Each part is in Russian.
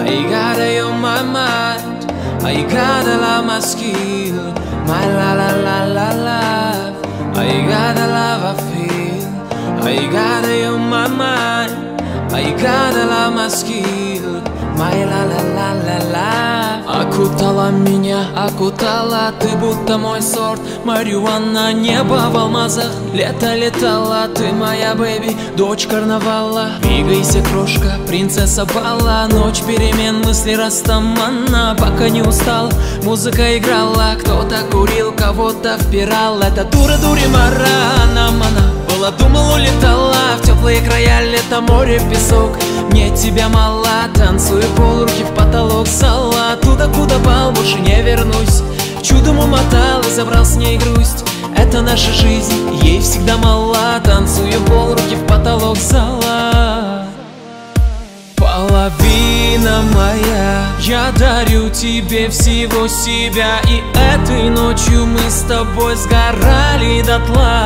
I gotta you my mind, I gotta love my skill, my la la la la love. I gotta love I feel, I gotta you my mind, I gotta love my skill, my la la la la la. Окутала меня, окутала, ты будто мой сорт марихуана, небо в алмазах, лето летало, ты моя бэби, дочь карнавала. Двигайся, крошка, принцесса бала, ночь перемен, мысли растаманна. Пока не устал, музыка играла, кто-то курил, кого-то впирал. Это дура дуримара, мана. Была, думал, улетала в теплые края, лето, море, песок. Мне тебя мало, танцую полруки в потолок зала. Туда, куда пал, больше не вернусь. Чудом умотал и забрал с ней грусть. Это наша жизнь, ей всегда мала. Танцую полруки в потолок зала. Половина моя, я дарю тебе всего себя. И этой ночью мы с тобой сгорали дотла.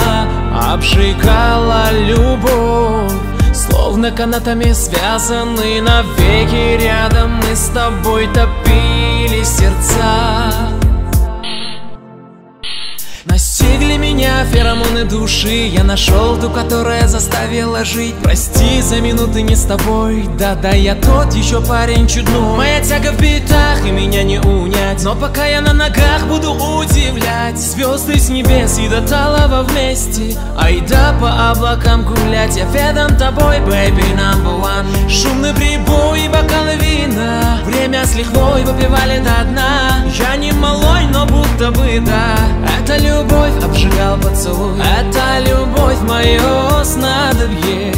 Обжигала любовь, словно канатами связаны навеки. Рядом мы с тобой топили сердца. Настигли меня феромоны души, я нашел ту, которая заставила жить. Прости за минуты не с тобой, да-да, я тот еще парень чудной. Моя тяга в битах, и меня не унять. Но пока я на ногах, буду удивлять звезды с небес и до талого вместе. Айда по облакам гулять, я ведом тобой, baby number one. Шумный прибой и бокалы вина, время с лихвой выпивали до дна. Я не малой, но будто бы да. Это любовь, обжигал поцелуй. Это любовь, мое снадобье.